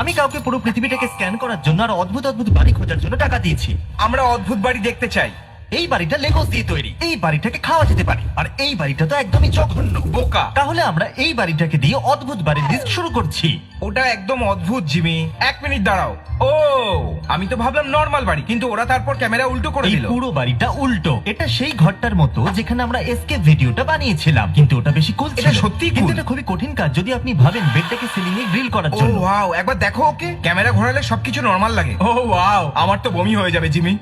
আমি কাউকে পুরো পৃথিবীটাকে স্ক্যান করার জন্য আর অদ্ভুত অদ্ভুত বাড়ি খোঁজার জন্য টাকা দিয়েছি। আমরা অদ্ভুত বাড়ি দেখতে চাই। এই বাড়িটা লেগোস দিয়ে তৈরি, এই বাড়িটাকে খাওয়া যেতে পারে, আর এই বাড়িটা তো একদমই জঘন্য। বোকা। তাহলে আমরা এই বাড়িটাকে দিয়ে অদ্ভুত বাড়ির লিস্ট শুরু করছি। ওটা একদম অদ্ভুত জিমি। এক মিনিট দাঁড়াও। ও, আমি তো ভাবলাম নর্মাল বাড়ি, কিন্তু ওরা তারপর ক্যামেরা উল্টো করে এই দিল। পুরো বাড়িটা উল্টো। এটা সেই ঘরটার মতো যেখানে আমরা এসকেপ ভিডিওটা বানিয়েছিলাম, কিন্তু ওটা বেশি কুল ছিল। এটা সত্যিই কিন্তু cool। এটা খুবই কঠিন কাজ যদি আপনি ভাবেন বেডটাকে সিলিং এ গ্রিল করার ও জন্য। ওয়াও, একবার দেখো ওকে। ক্যামেরা ঘোরালে সবকিছু নর্মাল লাগে। ও ওয়াও, আমার তো বমি হয়ে যাবে জিমি।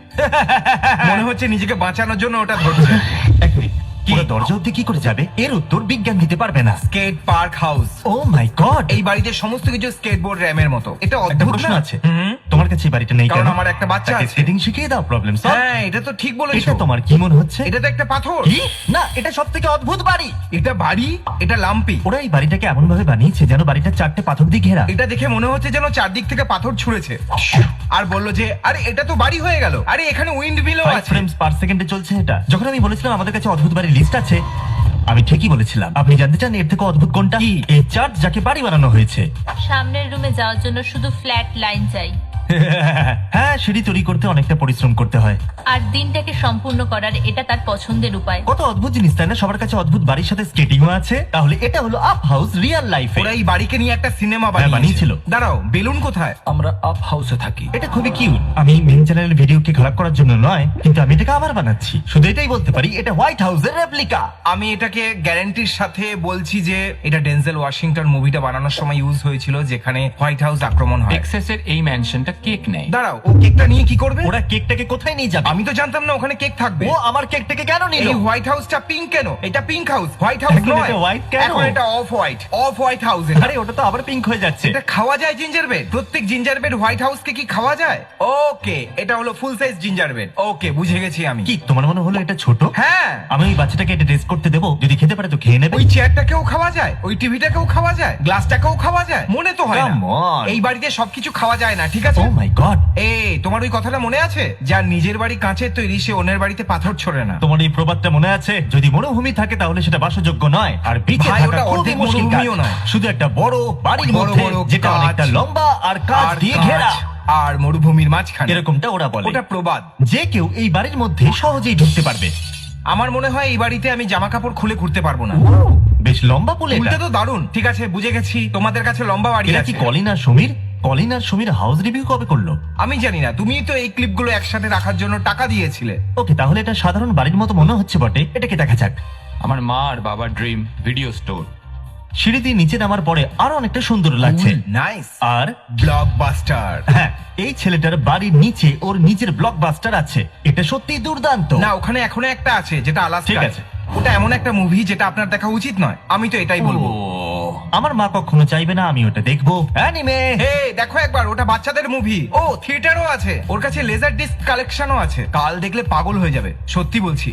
মনে হচ্ছে নিজেকে বাঁচানোর জন্য ওটা ধরছে। এক মিনিট, কি? ওরা দরজা অব্দি কি করে যাবে? এর উত্তর বিজ্ঞান দিতে পারবে না। স্কেট পার্ক হাউস। ও মাই গড, এই বাড়িতে সমস্ত কিছু স্কেটবোর্ড র্যামের মতো। এটা একটা অদ্ভুত প্রশ্ন না? আছে, হুম। তোমার কাছে এই বাড়িটা নেই কারণ কেন? আমার একটা বাচ্চা আছে। স্কেটিং শিখিয়ে দাও, প্রবলেম সলভ। হ্যাঁ, এটা তো ঠিক বলেছো। এটা তোমার কি মনে হচ্ছে? এটা তো একটা পাথর। কি? না, এটা সবথেকে অদ্ভুত বাড়ি। এটা বাড়ি, এটা লাম্পি। ওরা এই বাড়িটাকে এমন ভাবে বানিয়েছে যেন বাড়িটা চারটে পাথর দিয়ে ঘেরা। এটা দেখে মনে হচ্ছে যেন চারদিক থেকে পাথর ছুঁড়েছে। আর বললো যে আরে এটা তো বাড়ি হয়ে গেল। আরে এখানে উইন্ড মিলও 5 আছে। ফ্রেমস পার সেকেন্ডে চলছে এটা। যখন আমি বলেছিলাম আমাদের কাছে অদ্ভুত বাড়ির লিস্ট আছে, আমি ঠিকই বলেছিলাম। আপনি জানতে চান এর থেকে অদ্ভুত কোনটা? এই চার্ট যাকে বাড়ি বানানো হয়েছে। সামনের রুমে যাওয়ার জন্য শুধু ফ্ল্যাট লাইন চাই, হ্যাঁ, সিঁড়ি তৈরি করতে অনেকটা পরিশ্রম করতে হয়। আর দিনটাকে সম্পূর্ণ করার এটা তার পছন্দের উপায়। কত অদ্ভুত জিনিস তাই না? সবার কাছে অদ্ভুত বাড়ির সাথে স্কেটিংও আছে। তাহলে এটা হলো আপ হাউস রিয়েল লাইফে। ওরা এই বাড়িকে নিয়ে একটা সিনেমা বানিয়েছিল। বানিয়েছিল। দাঁড়াও, বেলুন কোথায়? আমরা আপ হাউসে থাকি। এটা খুবই কিউট। আমি মেন চ্যানেলের ভিডিওকে খারাপ করার জন্য নয়, কিন্তু আমি এটাকে আবার বানাচ্ছি। শুধু এটাই বলতে পারি এটা হোয়াইট হাউসের রেপ্লিকা। আমি এটাকে গ্যারান্টির সাথে বলছি যে এটা ডেনজেল ওয়াশিংটন মুভিটা বানানোর সময় ইউজ হয়েছিল, যেখানে হোয়াইট হাউস আক্রমণ হয়। টেক্সাসের এই ম্যানশনটা কেক নেয়। দাঁড়াও, ও কেকটা নিয়ে কি করবে? ওরা কেকটাকে কোথায় নিয়ে যাবে? আমি তো জানতাম না ওখানে কেক থাকবে। ও আমার কেকটাকে কেন নিল? এই হোয়াইট হাউসটা পিঙ্ক কেন? এটা পিঙ্ক হাউস, হোয়াইট হাউস এখন নয়। এটা white কেন? এখন এটা off white, off white house. আরে ওটা তো আবার পিঙ্ক হয়ে যাচ্ছে। এটা খাওয়া যায় জিঞ্জার বেড? প্রত্যেক জিঞ্জার বেড হোয়াইট হাউসকে কি খাওয়া যায়? ওকে, এটা হলো ফুল সাইজ জিঞ্জার বেড। ওকে, বুঝে গেছি আমি। কি তোমার মনে হলো এটা ছোট? হ্যাঁ। আমি ওই বাচ্চাটাকে এটা টেস্ট করতে দেবো, যদি খেতে পারে তো খেয়ে নেবে। ওই চেয়ারটাকেও খাওয়া যায়, ওই টিভিটাকেও খাওয়া যায়, গ্লাসটাকেও খাওয়া যায়। মনে তো হয় না। Come on. এই বাড়িতে সবকিছু খাওয়া যায় না, ঠিক আছে? ও মাই গড, এই তোমার ওই কথাটা মনে আছে? যার নিজের বাড়ি কাঁচের তৈরি সে অন্যের বাড়িতে পাথর ছোড়ে না। তোমার এই প্রবাদটা মনে আছে? যদি মরুভূমি থাকে তাহলে সেটা বাসযোগ্য নয়, আর বিচে ভাই, থাকা ওটা খুবই অর্ধেক মুশকিল কাজ। মরুভূমিও নয়। শুধু একটা বড় বাড়ির বড় মধ্যে বড় যেটা কাঁচ, অনেকটা লম্বা আর কাঁচ আর দিয়ে কাঁচ, ঘেরা। আর মরুভূমির মাঝখানে। এরকমটা ওরা বলে। ওটা প্রবাদ। যে কেউ এই বাড়ির মধ্যে সহজেই ঢুকতে পারবে। আমার মনে হয় এই বাড়িতে আমি জামা কাপড় খুলে ঘুরতে পারবো না। বেশ লম্বা পুলে উল্টা এটা। তো দারুণ। ঠিক আছে, বুঝে গেছি তোমাদের কাছে লম্বা বাড়ি এরা আছে। কি কলিন আর সমীর? কলিন আর সমীর হাউস রিভিউ কবে করলো? আমি জানি না, তুমি তো এই ক্লিপগুলো একসাথে রাখার জন্য টাকা দিয়েছিলে। ওকে, তাহলে এটা সাধারণ বাড়ির মতো মনে হচ্ছে বটে। এটাকে দেখা যাক। আমার মা আর বাবার ড্রিম ভিডিও স্টোর। সিঁড়ি দিয়ে নিচে নামার পরে আরো অনেকটা সুন্দর লাগছে। নাইস। আর ব্লকবাস্টার। হ্যাঁ, এই ছেলেটার বাড়ির নিচে ওর নিজের ব্লকবাস্টার আছে। এটা সত্যি দুর্দান্ত। না, ওখানে এখনো একটা আছে যেটা আলাস্কা। ঠিক আছে। ওটা এমন একটা মুভি যেটা আপনার দেখা উচিত নয়। আমি তো এটাই বলবো। আমার মা কখনো চাইবে না আমি ওটা দেখবো। অ্যানিমে। হে, দেখো একবার, ওটা বাচ্চাদের মুভি। ও, থিয়েটারও আছে। ওর কাছে লেজার ডিস্ক কালেকশনও আছে। কাল দেখলে পাগল হয়ে যাবে, সত্যি বলছি।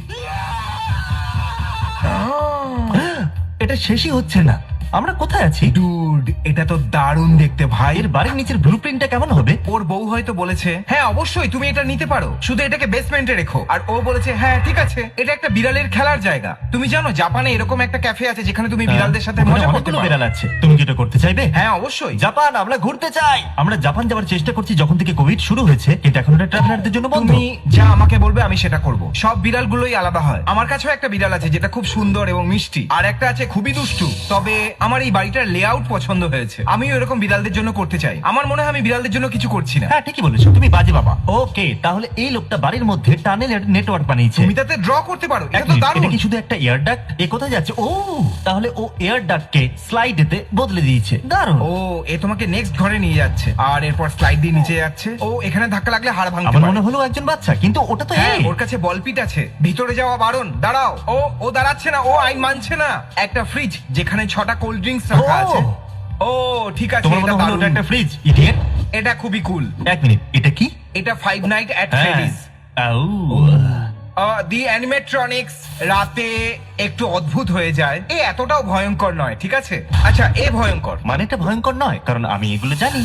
এটা শেষই হচ্ছে না। আমরা কোথায় আছি? ডুড, এটা তো দারুণ দেখতে ভাই। এর বাড়ির নিচের ব্লুপ্রিন্টটা কেমন হবে? ওর বউ হয়তো বলেছে হ্যাঁ অবশ্যই তুমি এটা নিতে পারো, শুধু এটাকে বেসমেন্টে রেখো। আর ও বলেছে হ্যাঁ ঠিক আছে, এটা একটা বিড়ালের খেলার জায়গা। তুমি জানো জাপানে এরকম একটা ক্যাফে আছে যেখানে তুমি বিড়ালদের সাথে ওখানে মজা করতে অনেকগুলো পারো। বিড়াল আছে। তুমি কি এটা করতে চাইবে? হ্যাঁ অবশ্যই। জাপান, আমরা ঘুরতে চাই। আমরা জাপান যাওয়ার চেষ্টা করছি যখন থেকে কোভিড শুরু হয়েছে, কিন্তু এখন এটা ট্রাভেলারদের জন্য বন্ধ। তুমি যা আমাকে বলবে আমি সেটা করব। সব বিড়ালগুলোই আলাদা হয়। আমার কাছেও একটা বিড়াল আছে যেটা খুব সুন্দর এবং মিষ্টি, আর একটা আছে খুবই দুষ্টু। তবে আমার এই বাড়িটার লেআউট পছন্দ হয়েছে। আমিও এরকম বিড়ালদের জন্য করতে চাই। আমার মনে হয় আমি বিড়ালদের জন্য কিছু করছি না। হ্যাঁ, ঠিকই বলেছো, তুমি বাজে বাবা। ওকে, তাহলে এই লোকটা বাড়ির মধ্যে টানেলের নেটওয়ার্ক বানিয়েছে। তুমি তাতে ড্র করতে পারো, এটা এক তো মিনিট, দারুণ। এটা কি শুধু একটা এয়ার ডাক্ট? এ কোথায় যাচ্ছে? ও, তাহলে ও এয়ার ডাক্টকে স্লাইডেতে বদলে দিয়েছে। দারুণ। ও, এ তোমাকে নেক্সট ঘরে নিয়ে যাচ্ছে, আর এরপর স্লাইড দিয়ে নিচে যাচ্ছে। ও, এখানে ধাক্কা লাগলে হাড় ভাঙতে আমার পারে। মনে হলো একজন বাচ্চা, কিন্তু ওটা তো হ্যাঁ, এ। ওর কাছে বলপিট আছে। ভিতরে যাওয়া বারণ। দাঁড়াও। ও দাঁড়াচ্ছে না, ও আইন মানছে না। একটা ফ্রিজ যেখানে 6টা কোল্ড ড্রিঙ্কস রাখা ও। আছে। ও ঠিক আছে, তোমার এটা মনে হলো দারুণ। ওটা একটা ফ্রিজ? ইডিয়েট। এটা খুবই কুল। এক মিনিট, এটা কি? এটা ফাইভ নাইট অ্যাট হ্যাঁ। ফ্রেডিজ। আউ। দি অ্যানিমেট্রনিক্স রাতে একটু অদ্ভুত হয়ে যায়। এ এতটাও ভয়ঙ্কর নয়, ঠিক আছে? আচ্ছা, এ ভয়ঙ্কর। মানে এটা ভয়ঙ্কর নয়, কারণ আমি এগুলো জানি।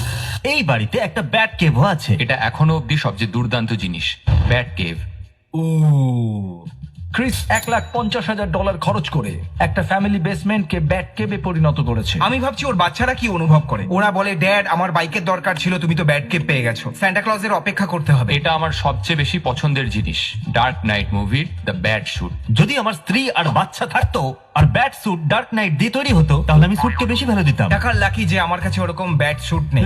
এই বাড়িতে একটা ব্যাট কেভও আছে। এটা এখনো অব্দি সবচেয়ে দুর্দান্ত জিনিস, ব্যাট কেভ। ও, ক্রিস $1,50,000 খরচ করে একটা ফ্যামিলি বেসমেন্টকে ব্যাট কেবে পরিণত করেছে। আমি ভাবছি ওর বাচ্চারা কি অনুভব করে। ওরা বলে, ড্যাড আমার বাইকের দরকার ছিল, তুমি তো ব্যাট কেপ পেয়ে গেছো, সান্টা ক্লজের অপেক্ষা করতে হবে। এটা আমার সবচেয়ে বেশি পছন্দের জিনিস, ডার্ক নাইট মুভির দ্য ব্যাট শুট। যদি আমার স্ত্রী আর বাচ্চা থাকতো আর ব্যাট স্যুট ডার্ক নাইট দিয়ে তৈরি হতো, তাহলে আমি স্যুটকে বেশি ভ্যালু দিতাম। টাকার লাকি যে আমার কাছে ওরকম ব্যাট শুট নেই।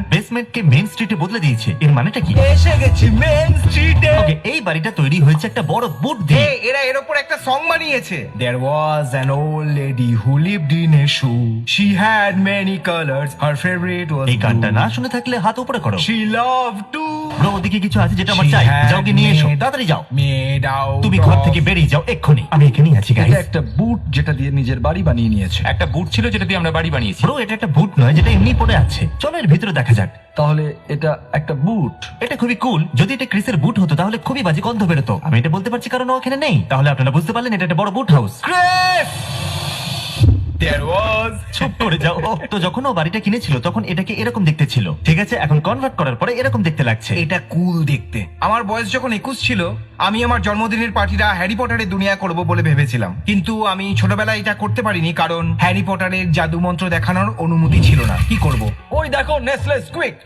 বেসমেন্টকে মেইন স্ট্রিটে বদলে দিয়েছে, এর মানেটা কি? এসে গেছি মেন স্ট্রিটে। ওকে, এই বাড়িটা তৈরি হয়েছে একটা বড় বুট দিয়ে। এরা এর উপর একটা সং বানিয়েছে। There was an old lady who lived in a shoe. She had many colors. Her favorite was এই গানটা blue. না শুনে থাকলে হাত উপরে করো। She loved to ব্রো, ওদিকে কিছু আছে যেটা আমার She চাই, had যাও গিয়ে নিয়ে এসো, made- তাড়াতাড়ি যাও। made out তুমি ঘর of- থেকে বেরিয়ে যাও এক্ষুনি, আমি এখানেই আছি গাইস। এটা একটা বুট যেটা দিয়ে নিজের বাড়ি বানিয়ে নিয়েছে। একটা বুট ছিল যেটা দিয়ে আমরা বাড়ি বানিয়েছি। ব্রো, এটা একটা বুট নয় যেটা এমনি পড়ে আছে, চলো এর ভিতরে দেখা যাক। তাহলে এটা একটা বুট। এটা খুবই কুল। যদি এটা ক্রিসের বুট হতো তাহলে খুবই বাজে গন্ধ বেরোতো। আমি এটা বলতে পারছি কারণ ও এখানে নেই। তাহলে আপনারা বুঝতে পারলেন এটা একটা বড় বুট হাউস। Chris! There was চুপ করে যাও। তো যখন ও বাড়িটা কিনেছিল তখন এটাকে এরকম দেখতে ছিল, ঠিক আছে? এখন কনভার্ট করার পরে এরকম দেখতে লাগছে। এটা কুল দেখতে। আমার বয়স যখন 21 ছিল, আমি আমার জন্মদিনের পার্টিটা হ্যারি পটারের দুনিয়া করব বলে ভেবেছিলাম, কিন্তু আমি ছোটবেলায় এটা করতে পারিনি কারণ হ্যারি পটারের জাদু মন্ত্র দেখানোর অনুমতি ছিল না। কি করব? ওই দেখো নেসলে স্কুইক।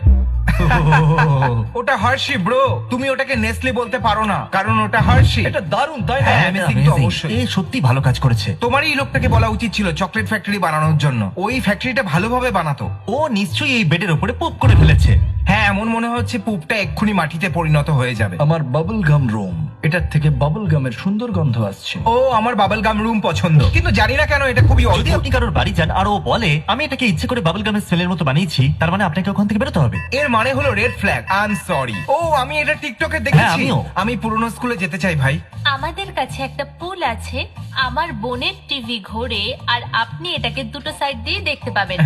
ওটা হার্শি ব্রো, তুমি ওটাকে নেসলে বলতে পারো না কারণ ওটা হার্শি। এটা দারুণ, তাই না? হ্যাঁ, amazing তো Amazing. অবশ্যই। এ সত্যি ভালো কাজ করেছে। তোমারই এই লোকটাকে বলা উচিত ছিল চকলেট ফ্যাক্টরি বানানোর জন্য। ওই ফ্যাক্টরিটা ভালোভাবে বানাতো। ও নিশ্চয়ই এই বেডের উপরে পপ করে ফেলেছে। হ্যাঁ, এমন মনে হচ্ছে পুপটা এক্ষুনি মাটিতে পরিণত হয়ে যাবে। আমার বাবল গাম রুম, এটার থেকে বাবল গামের সুন্দর গন্ধ আসছে। ও আমার বাবল গাম রুম পছন্দ, কিন্তু জানি না কেন এটা খুবই যদি অদ্ভুত। আপনি কারোর বাড়ি যান আর ও বলে আমি এটাকে ইচ্ছে করে বাবল গামের সেলের মতো বানিয়েছি, তার মানে আপনাকে ওখান থেকে বেরোতে হবে। এর মানে হলো red flag. I am sorry. ও, আমি এটা টিকটকে দেখেছি। আমিও। আমি পুরনো স্কুলে যেতে চাই ভাই। আমাদের কাছে একটা পুল আছে, আমার বোনের টিভি ঘোরে, আর আপনি এটাকে দুটো সাইড দিয়ে দেখতে পাবেন।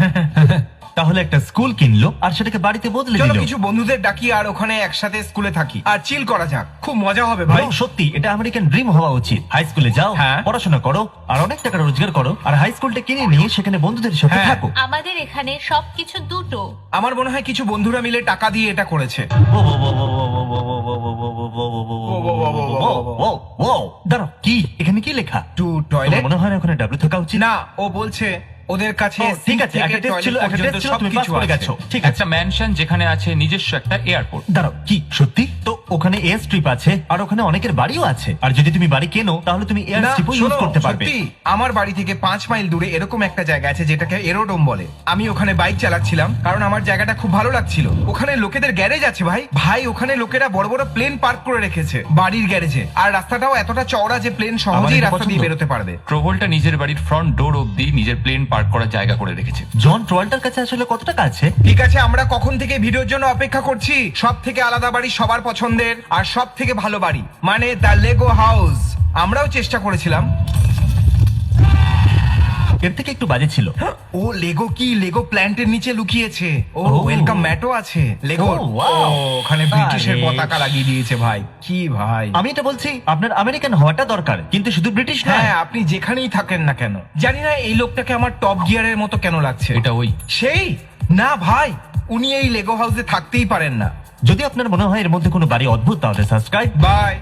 তাহলে একটা স্কুল কিনলো আর সেটাকে বাড়িতে বদলে চলো দিল। কিছু বন্ধুদের ডাকি আর ওখানে একসাথে স্কুলে থাকি আর চিল করা যাক। খুব মজা হবে ভাই। ভাই সত্যি এটা আমেরিকান ড্রিম হওয়া উচিত। হাই স্কুলে যাও, হ্যাঁ। পড়াশোনা করো আর অনেক টাকা রোজগার করো, আর হাই স্কুলটা কিনে নিয়ে সেখানে বন্ধুদের সাথে হ্যাঁ। থাকো। আমাদের এখানে সবকিছু দুটো। আমার মনে হয় কিছু বন্ধুরা মিলে টাকা দিয়ে এটা করেছে। দাঁড়াও, কি এখানে কি লেখা? টু তোমার টয়লেট। মনে হয় না ওখানে ডাব্লিউ থাকা উচিত? না, ও বলছে ওদের কাছে ও, ঠিক আছে, একটা টেস্ট ছিল, একটা টেস্ট ছিল, তুমি পাস করে গেছো। ঠিক আছে, একটা ম্যানশন যেখানে আছে নিজস্ব একটা এয়ারপোর্ট। দাঁড়াও, কি সত্যি? তো ওখানে এয়ার স্ট্রিপ আছে আর ওখানে অনেকের বাড়িও আছে, আর যদি তুমি বাড়ি কেনো তাহলে তুমি এয়ার না, স্ট্রিপও ইউজ শোনো, করতে পারবে। সত্যি, আমার বাড়ি থেকে 5 মাইল দূরে এরকম একটা জায়গা আছে যেটাকে এরোডোম বলে। আমি ওখানে বাইক চালাচ্ছিলাম কারণ আমার জায়গাটা খুব ভালো লাগছিল। ওখানে লোকেদের গ্যারেজ আছে ভাই। ভাই, ওখানে লোকেরা বড় বড় প্লেন পার্ক করে রেখেছে বাড়ির গ্যারেজে, আর রাস্তাটাও এতটা চওড়া যে প্লেন সহজেই এটা রাস্তা দিয়ে পছন্দ। বেরোতে পারবে। ট্রোভলটা নিজের বাড়ির ফ্রন্ট ডোর অব্দি নিজের প্লেন পার্ক করার জায়গা করে রেখেছে। জন ট্রোয়াল্টার কাছে আসলে কত টাকা আছে? ঠিক আছে, আমরা কখন থেকে ভিডিওর জন্য অপেক্ষা করছি। সব থেকে আলাদা বাড়ি সবার পছন্দের, আর সব থেকে ভালো বাড়ি মানে দ্য লেগো হাউস। আমরাও চেষ্টা করেছিলাম। এর থেকে একটু বাজে ছিল। ও লেগো কি লেগো প্ল্যান্টের নিচে লুকিয়েছে। ও Oh. ওয়েলকাম ম্যাটও আছে লেগো। Oh, wow. ওখানে ব্রিটিশের আরে। পতাকা লাগিয়ে দিয়েছে ভাই। কি ভাই। আমি এটা বলছি আপনার আমেরিকান হওয়াটা দরকার, কিন্তু শুধু ব্রিটিশ নয়। হ্যাঁ, আপনি যেখানেই থাকেন না কেন। জানি না এই লোকটাকে আমার টপ গিয়ারের মতো কেন লাগছে। এটা ওই সেই না ভাই, উনি এই লেগো হাউসে থাকতেই পারেন না। যদি আপনার মনে হয় এর মধ্যে কোনো বাড়ি অদ্ভুত তাহলে সাবস্ক্রাইব। বাই।